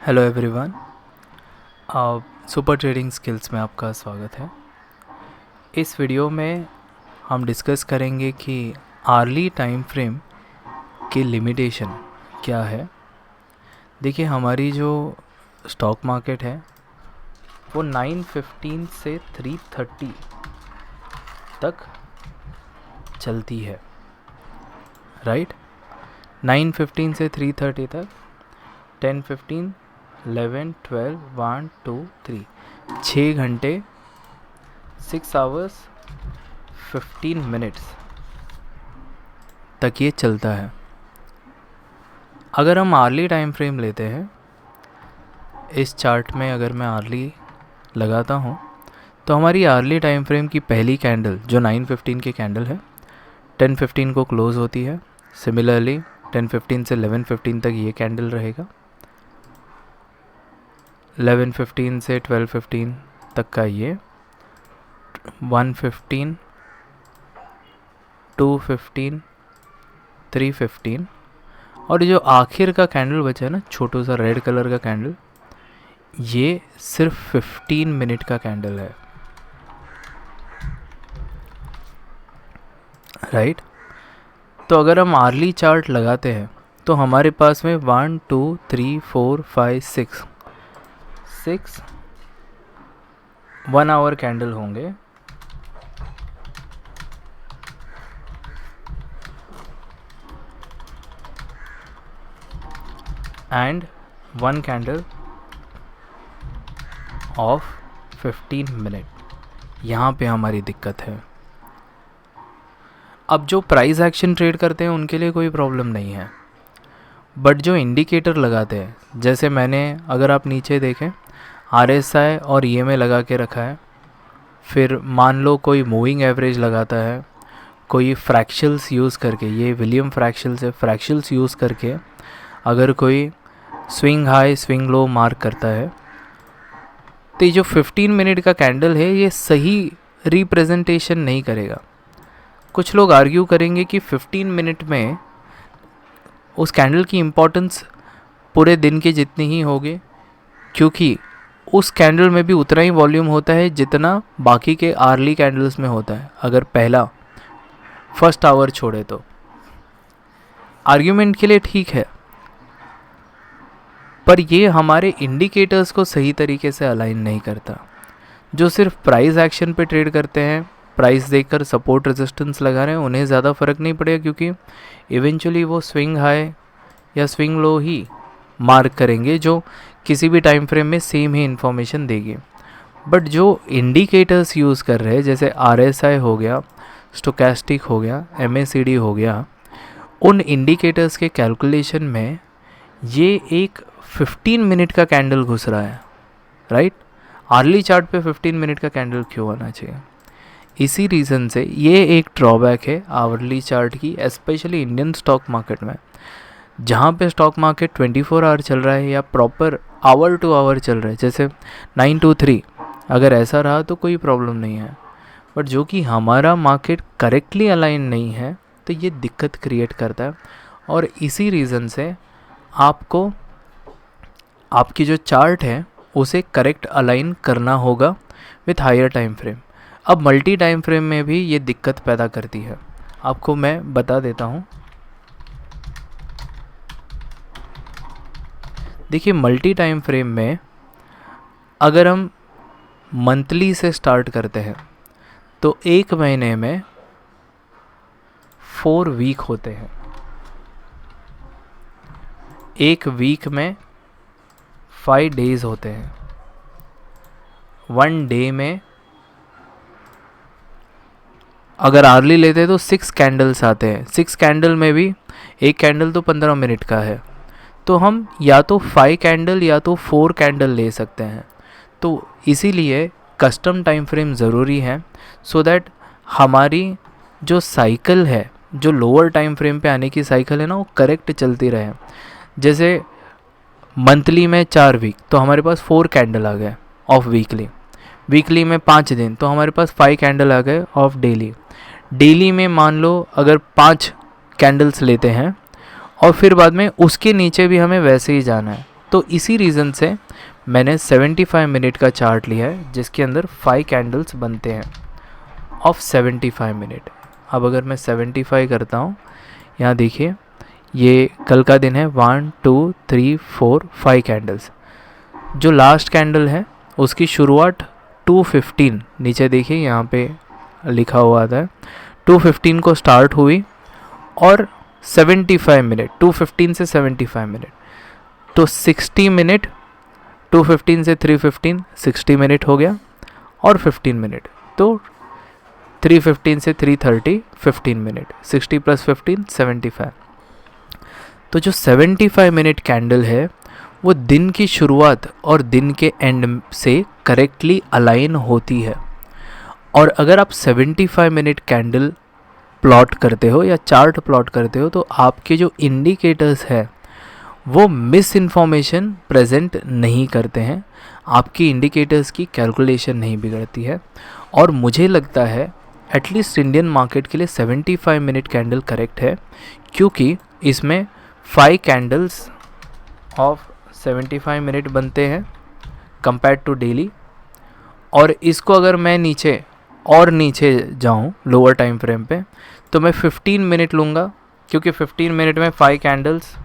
Hello everyone, super trading skills में आपका स्वागत है। इस वीडियो में हम डिस्कस करेंगे कि आर्ली टाइम फ्रेम की लिमिटेशन क्या है। देखिए, हमारी जो स्टॉक मार्केट है वो 9:15 से 3:30 तक चलती है, राइट। 9:15 से 3:30 तक 10:15 11 12 1 2 3 6 घंटे 6 आवर्स 15 मिनट्स तक ये चलता है। अगर हम आर्ली टाइम फ्रेम लेते हैं, इस चार्ट में अगर मैं आर्ली लगाता हूँ तो हमारी आर्ली टाइम फ्रेम की पहली कैंडल जो 9:15 की कैंडल है 10:15 को क्लोज़ होती है। सिमिलरली 10:15 से 11:15 तक ये कैंडल रहेगा। 11:15 से 12:15 तक का ये 1:15 2:15 3:15 और जो आखिर का कैंडल बचा है ना, छोटा सा रेड कलर का कैंडल, ये सिर्फ 15 मिनट का कैंडल है, राइट। तो अगर हम आर्ली चार्ट लगाते हैं तो हमारे पास में 1 2 3 4 5 6 1 आवर कैंडल होंगे। And 1 candle of 15 minute. यहाँ पे हमारी दिक्कत है। अब जो प्राइस एक्शन ट्रेड करते हैं उनके लिए कोई प्रॉब्लम नहीं है, बट जो इंडिकेटर लगाते हैं, जैसे मैंने, अगर आप नीचे देखें, RSI और EMA लगा के रखा है। फिर मान लो कोई मूविंग एवरेज लगाता है, कोई फ्रैक्शंस यूज़ करके, ये विलियम फ्रैक्शंस है, फ्रैक्शंस यूज़ करके अगर कोई swing high swing low mark करता है, तो ये जो 15 मिनट का कैंडल है ये सही रिप्रेजेंटेशन नहीं करेगा। कुछ लोग आर्ग्यू करेंगे कि 15 मिनट में उस कैंडल की इम्पोर्टेंस पूरे दिन के जितनी ही होगी, क्योंकि उस कैंडल में भी उतना ही वॉल्यूम होता है जितना बाकी के आर्ली कैंडल्स में होता है, अगर फर्स्ट आवर छोड़े तो। आर्ग्यूमेंट के लिए ठीक है, पर ये हमारे इंडिकेटर्स को सही तरीके से अलाइन नहीं करता। जो सिर्फ प्राइस एक्शन पे ट्रेड करते हैं, प्राइस देखकर सपोर्ट रेजिस्टेंस लगा रहे हैं, उन्हें ज़्यादा फ़र्क नहीं पड़ेगा, क्योंकि इवेंचुअली वो स्विंग हाई या स्विंग लो ही मार्क करेंगे, जो किसी भी टाइम फ्रेम में सेम ही इन्फॉर्मेशन देगी। बट जो इंडिकेटर्स यूज़ कर रहे हैं, जैसे RSI हो गया, स्टोकेस्टिक हो गया, MACD हो गया, उन इंडिकेटर्स के कैलकुलेशन में ये एक 15 मिनट का कैंडल घुस रहा है, राइट। आर्ली चार्ट पे 15 मिनट का कैंडल क्यों आना चाहिए? इसी रीज़न से ये एक ड्रॉबैक है आवर्ली चार्ट की, स्पेशली इंडियन स्टॉक मार्केट में, जहाँ पे स्टॉक मार्केट 24 आवर चल रहा है या प्रॉपर आवर टू आवर चल रहा है, जैसे 9 to 3, अगर ऐसा रहा तो कोई प्रॉब्लम नहीं है। बट जो कि हमारा मार्केट करेक्टली अलाइन नहीं है, तो ये दिक्कत क्रिएट करता है। और इसी रीज़न से आपको आपकी जो चार्ट है उसे करेक्ट अलाइन करना होगा विथ हायर टाइम फ्रेम। अब मल्टी टाइम फ्रेम में भी ये दिक्कत पैदा करती है, आपको मैं बता देता हूँ। देखिए, मल्टी टाइम फ्रेम में अगर हम मंथली से स्टार्ट करते हैं तो एक महीने में 4 वीक होते हैं। एक वीक में 5 डेज होते हैं। 1 डे में अगर आर्ली लेते हैं तो 6 कैंडल्स आते हैं। 6 कैंडल में भी एक कैंडल तो 15 मिनट का है, तो हम या तो 5 कैंडल या तो 4 कैंडल ले सकते हैं। तो इसीलिए कस्टम टाइम फ्रेम ज़रूरी है, सो दैट हमारी जो साइकिल है, जो लोअर टाइम फ्रेम पे आने की साइकिल है ना, वो करेक्ट चलती रहे। जैसे मंथली में 4 वीक, तो हमारे पास 4 कैंडल आ गए ऑफ वीकली। वीकली में 5 दिन, तो हमारे पास 5 कैंडल आ गए ऑफ डेली। डेली में मान लो अगर 5 कैंडल्स लेते हैं और फिर बाद में उसके नीचे भी हमें वैसे ही जाना है, तो इसी रीज़न से मैंने 75 मिनट का चार्ट लिया है जिसके अंदर 5 कैंडल्स बनते हैं ऑफ 75 मिनट। अब अगर मैं 75 करता हूँ, यहाँ देखिए ये कल का दिन है, 1 2 3 4 5 कैंडल्स। जो लास्ट कैंडल है उसकी शुरुआत 2:15, नीचे देखिए यहाँ पे लिखा हुआ आता है 2:15 को स्टार्ट हुई और 75 मिनट, 2:15 से 75 मिनट, तो 60 मिनट, 2:15 से 3:15 60 मिनट हो गया और 15 मिनट, तो 3:15 से 3:30 15 मिनट, 60 + 15 75। तो जो 75 मिनट कैंडल है वो दिन की शुरुआत और दिन के एंड से करेक्टली अलाइन होती है। और अगर आप 75 मिनट कैंडल प्लॉट करते हो या चार्ट प्लॉट करते हो तो आपके जो इंडिकेटर्स है वो मिस इन्फॉर्मेशन प्रेजेंट नहीं करते हैं, आपकी इंडिकेटर्स की कैलकुलेशन नहीं बिगड़ती है। और मुझे लगता है एटलीस्ट इंडियन मार्केट के लिए 75 मिनट कैंडल करेक्ट है, क्योंकि इसमें 5 कैंडल्स ऑफ 75 मिनट बनते हैं कंपेयर टू डेली। और इसको अगर मैं नीचे जाऊं लोअर टाइम फ्रेम पे तो मैं 15 मिनट लूँगा, क्योंकि 15 मिनट में 5 कैंडल्स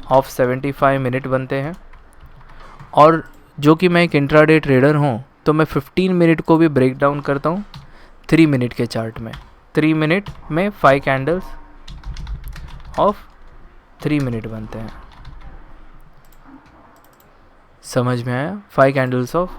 ऑफ 75 मिनट बनते हैं। और जो कि मैं एक इंट्राडे ट्रेडर हूँ तो मैं 15 मिनट को भी ब्रेक डाउन करता हूँ 3 मिनट के चार्ट में। 3 मिनट में 5 कैंडल्स ऑफ 3 मिनट बनते हैं, समझ में आया? 5 कैंडल्स ऑफ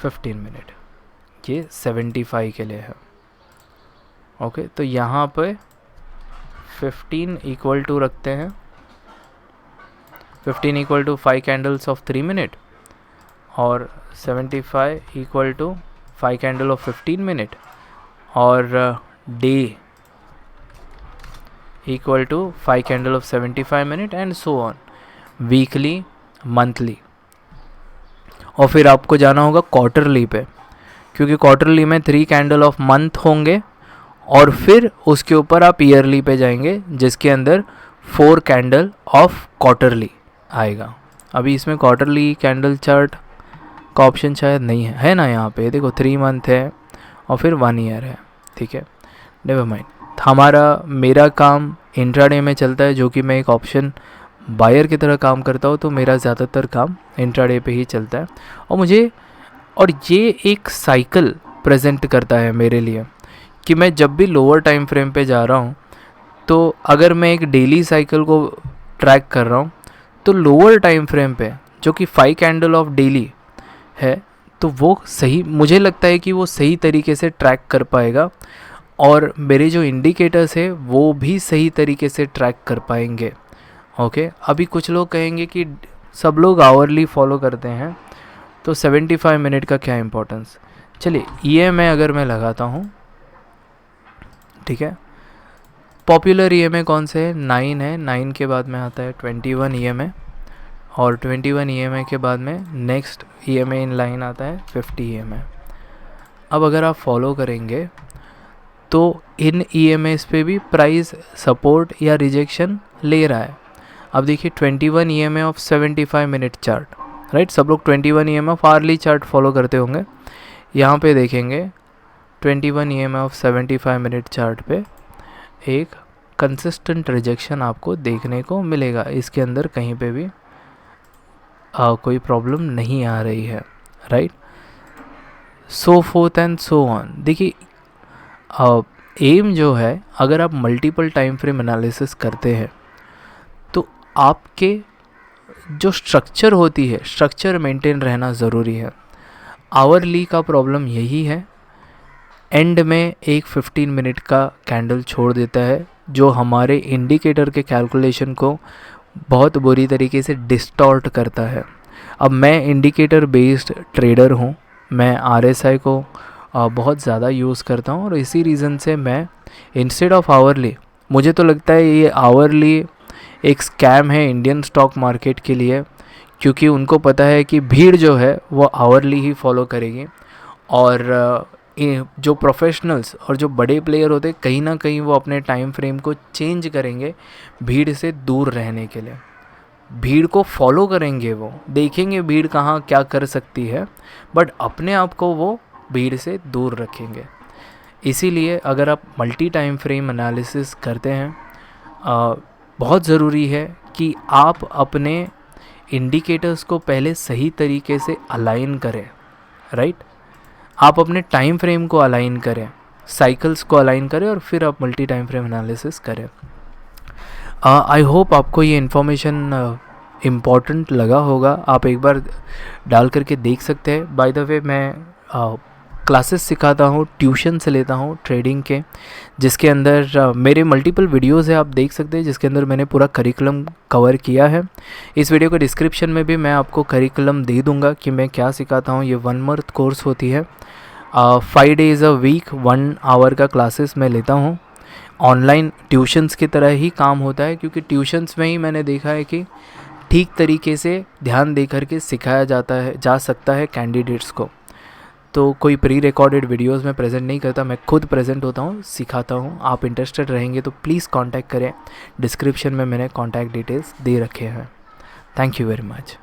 15 मिनट, ये 75 के लिए है। ओके, तो यहाँ पे 15 इक्वल टू रखते हैं, 15 equal to 5 candles of 3 minute और 75 equal to 5 candle of 15 minute और day equal to 5 candle of 75 minute and so on, weekly, monthly. और फिर आपको जाना होगा क्वार्टरली पे, क्योंकि क्वार्टरली में 3 कैंडल ऑफ मंथ होंगे और फिर उसके ऊपर आप ईयरली पे जाएंगे जिसके अंदर 4 कैंडल ऑफ क्वार्टरली आएगा। अभी इसमें क्वार्टरली कैंडल चार्ट का ऑप्शन शायद नहीं है, है ना? यहाँ पे देखो 3 मंथ है और फिर 1 ईयर है, ठीक है, नेवर माइंड। मेरा काम इंट्राडे में चलता है, जो कि मैं एक ऑप्शन बायर की तरह काम करता हूँ, तो मेरा ज़्यादातर काम इंट्राडे पे ही चलता है। और ये एक साइकिल प्रेजेंट करता है मेरे लिए कि मैं जब भी लोअर टाइम फ्रेम पे जा रहा हूँ तो अगर मैं एक डेली साइकिल को ट्रैक कर रहा हूँ तो लोअर टाइम फ्रेम पे जो कि 5 कैंडल ऑफ डेली है तो वो सही, मुझे लगता है कि वो सही तरीके से ट्रैक कर पाएगा और मेरे जो इंडिकेटर्स है वो भी सही तरीके से ट्रैक कर पाएंगे। ओके, अभी कुछ लोग कहेंगे कि सब लोग आवरली फॉलो करते हैं तो 75 मिनट का क्या इम्पोर्टेंस। चलिए EMA अगर मैं लगाता हूँ, ठीक है, पॉपुलर EMA कौन से है? 9 है, 9 के बाद में आता है 21 EMA और 21 EMA के बाद में नेक्स्ट EMA इन लाइन आता है 50 EMA। अब अगर आप फॉलो करेंगे तो इन EMAs पे भी प्राइस सपोर्ट या रिजेक्शन ले रहा है। अब देखिए 21 EMA of 75 minute chart, right, सब लोग 21 EMA of early chart follow करते होंगे। यहाँ पे देखेंगे 21 EMA ऑफ 75 मिनट चार्ट पे एक कंसिस्टेंट रिजेक्शन आपको देखने को मिलेगा, इसके अंदर कहीं पे भी कोई प्रॉब्लम नहीं आ रही है, right, so fourth and so on. देखिए एम जो है, अगर आप मल्टीपल टाइम फ्रेम एनालिसिस करते हैं तो आपके जो स्ट्रक्चर होती है, स्ट्रक्चर मेंटेन रहना ज़रूरी है। आवरली का प्रॉब्लम यही है, एंड में एक 15 मिनट का कैंडल छोड़ देता है जो हमारे इंडिकेटर के कैलकुलेशन को बहुत बुरी तरीके से डिस्टॉर्ट करता है। अब मैं इंडिकेटर बेस्ड ट्रेडर हूँ, मैं RSI को बहुत ज़्यादा यूज़ करता हूँ और इसी रीज़न से मैं इंस्टेड ऑफ आवरली, मुझे तो लगता है ये आवरली एक स्कैम है इंडियन स्टॉक मार्केट के लिए, क्योंकि उनको पता है कि भीड़ जो है वो आवरली ही फॉलो करेगी और जो प्रोफेशनल्स और जो बड़े प्लेयर होते कहीं ना कहीं वो अपने टाइम फ्रेम को चेंज करेंगे भीड़ से दूर रहने के लिए। भीड़ को फॉलो करेंगे, वो देखेंगे भीड़ कहाँ क्या कर सकती है, बट अपने आप को वो भीड़ से दूर रखेंगे। इसीलिए अगर आप मल्टी टाइम फ्रेम एनालिसिस करते हैं, बहुत ज़रूरी है कि आप अपने इंडिकेटर्स को पहले सही तरीके से अलाइन करें, राइट। आप अपने टाइम फ्रेम को अलाइन करें, साइकिल्स को अलाइन करें, और फिर आप मल्टी टाइम फ्रेम एनालिसिस करें। आई होप आपको ये इन्फॉर्मेशन इम्पॉर्टेंट लगा होगा। आप एक बार डाल करके देख सकते हैं। बाय द वे, मैं क्लासेस सिखाता हूँ, ट्यूशन से लेता हूँ ट्रेडिंग के, जिसके अंदर मेरे मल्टीपल वीडियोस है, आप देख सकते हैं, जिसके अंदर मैंने पूरा करिकुलम कवर किया है। इस वीडियो के डिस्क्रिप्शन में भी मैं आपको करिकुलम दे दूँगा कि मैं क्या सिखाता हूँ। ये 1 मंथ कोर्स होती है, 5 days अ वीक 1 आवर का क्लासेस मैं लेता हूँ। ऑनलाइन ट्यूशन्स की तरह ही काम होता है, क्योंकि ट्यूशन्स में ही मैंने देखा है कि ठीक तरीके से ध्यान दे करके सिखाया जा सकता है कैंडिडेट्स को। तो कोई प्री रिकॉर्डेड वीडियोस में प्रेजेंट नहीं करता, मैं खुद प्रेजेंट होता हूँ, सिखाता हूँ। आप इंटरेस्टेड रहेंगे तो प्लीज़ कांटेक्ट करें, डिस्क्रिप्शन में मैंने कांटेक्ट डिटेल्स दे रखे हैं। Thank you very much.